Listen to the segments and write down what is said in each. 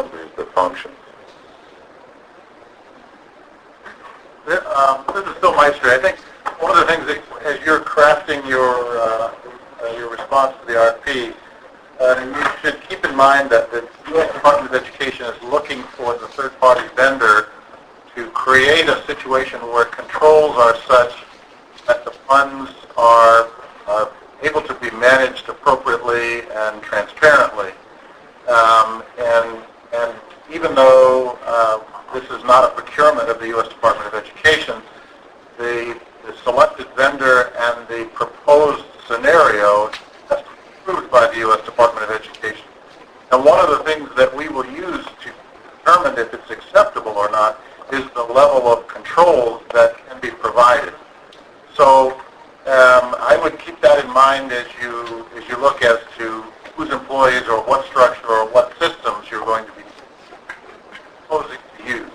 performs the functions. This is Phil Meister. I think one of the things that, as you're crafting your response to the RFP, you should keep in mind that the U.S. Department of Education is looking for the third-party vendor to create a situation where controls are such that the funds are able to be managed appropriately and transparently. And even though this is not a procurement of the U.S. Department of Education, the selected vendor and the proposed scenario has to be approved by the U.S. Department of Education. And one of the things that we will use to determine if it's acceptable or not is the level of controls that can be provided. So I would keep that in mind as you look as to whose employees or what structure or what systems you're going to be proposing to use.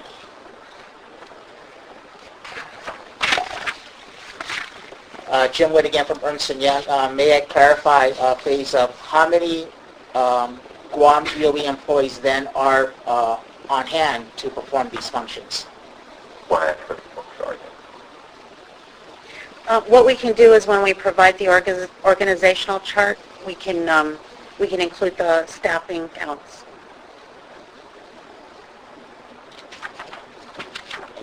Jim Wood again from Ernst & Young. May I clarify, please, how many Guam DOE employees then are on hand to perform these functions? Sorry. What we can do is when we provide the organizational chart, we can include the staffing counts.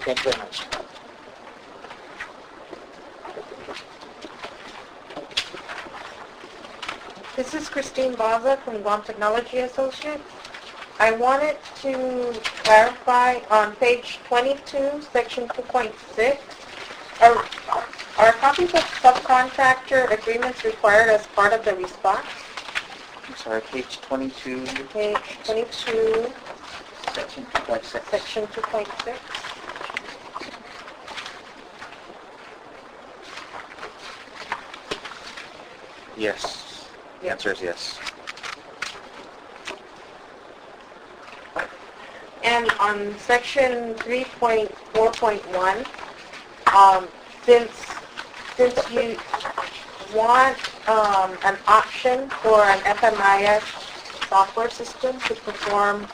Thank you very much. This is Christine Baza from Guam Technology Associates. I wanted to clarify on page 22, section 2.6, are copies of subcontractor agreements required as part of the response? I'm sorry, page 22. Page 22, Section 2.6. section 2.6. Yes. The answer is yes. And on section 3.4.1, since you want an option for an FMIS software system to perform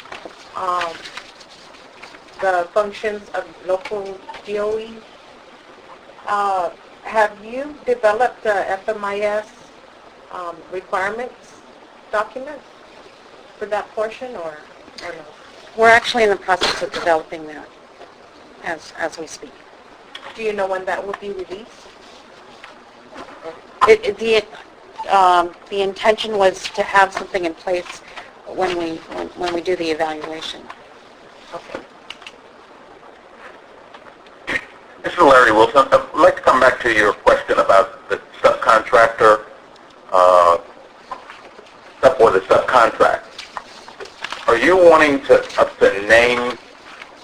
the functions of local DOE, have you developed the FMIS requirements document for that portion or no? We're actually in the process of developing that as we speak. Do you know when that will be released? The intention was to have something in place when we do the evaluation. Okay. This is Larry Wilson. I'd like to come back to your question about the subcontractor, or the subcontract. Are you wanting us to name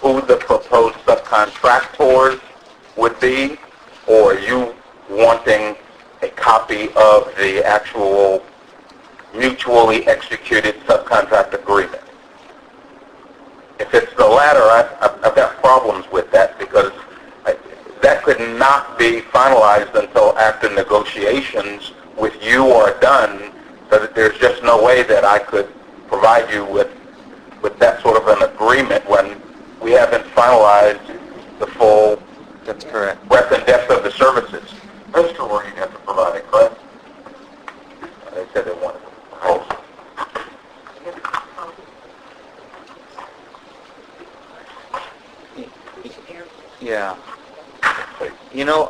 who the proposed subcontractors would be, or are you wanting a copy of the actual mutually executed subcontract agreement? If it's the latter, I've got problems with that because that could not be finalized until after negotiations with you are done, so that there's just no way that I could provide you with that sort of an agreement when we haven't finalized the full That's correct. breadth and depth of the services. That's where you have to provide it, correct? They said they wanted a proposal. Yeah. You know,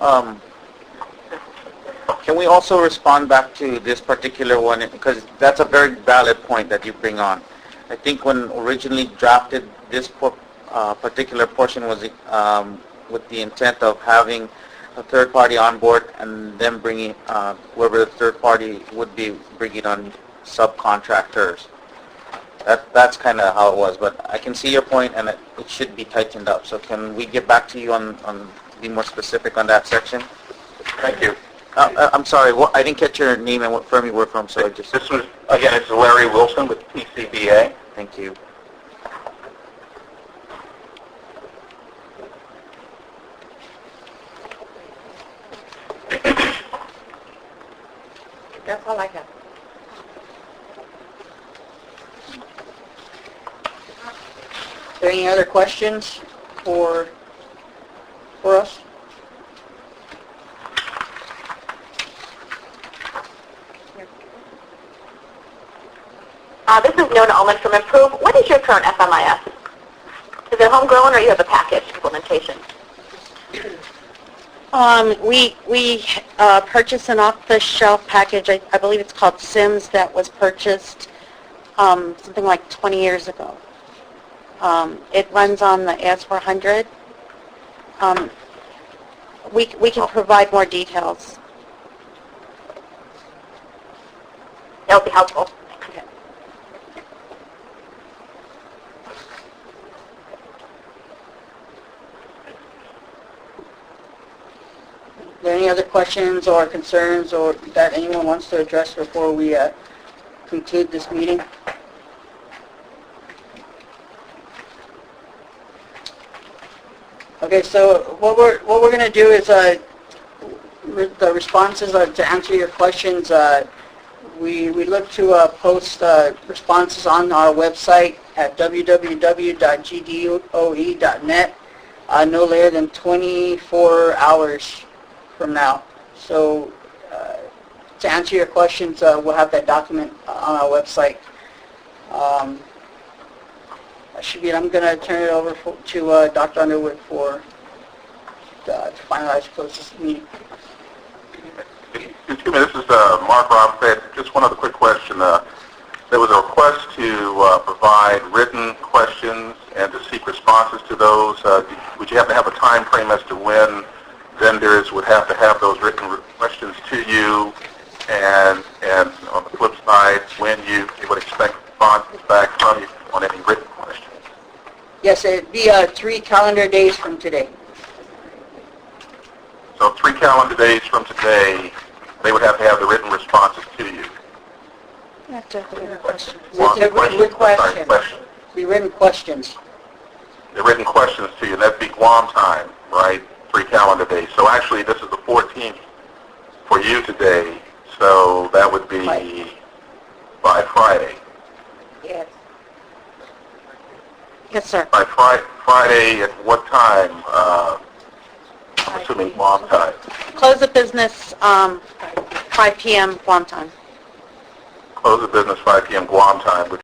can we also respond back to this particular one, because that's a very valid point that you bring on. I think when originally drafted, this particular portion was with the intent of having a third party on board and then bringing whoever the third party would be bringing on subcontractors. That's kind of how it was, but I can see your point, and it should be tightened up. So can we get back to you on be more specific on that section? Thank you. I'm sorry, I didn't catch your name and what firm you were from, so I just... This was, again, it's Larry Wilson with PCBA. Thank you. That's all I have. there any other questions for us? This is Nona Ullman from Improve. What is your current FMIS? Is it homegrown or you have a package implementation? We purchased an off-the-shelf package. I believe it's called Sims, that was purchased something like 20 years ago. It runs on the AS400. We can provide more details. That would be helpful. Okay. Are there any other questions or concerns or that anyone wants to address before we conclude this meeting? Okay, so what we're going to do is the responses to answer your questions. We look to post responses on our website at www.gdoe.net no later than 24 hours from now. So to answer your questions, we'll have that document on our website. That should be it. I'm going to turn it over to Dr. Underwood to finalize close this meeting. Excuse me, this is Mark Robinson. Just one other quick question. There was a request to provide written questions and to seek responses to those. Would you have to have a time frame as to when vendors would have to have those written questions to you? And on the flip side, when you would expect responses back from you on any written questions? Yes, it'd be 3 calendar days from today. So 3 calendar days from today, they would have to have the written responses to you. That's a Questions. written question. Questions. The written questions. The written questions to you, and that'd be Guam time, right? 3 calendar days. So actually, this is the 14th for you today, so that would be by Friday. Yes. Yes, sir. By Friday at what time? I'm assuming Guam time. Close the business 5 p.m. Guam time. Close the business 5 p.m. Guam time, which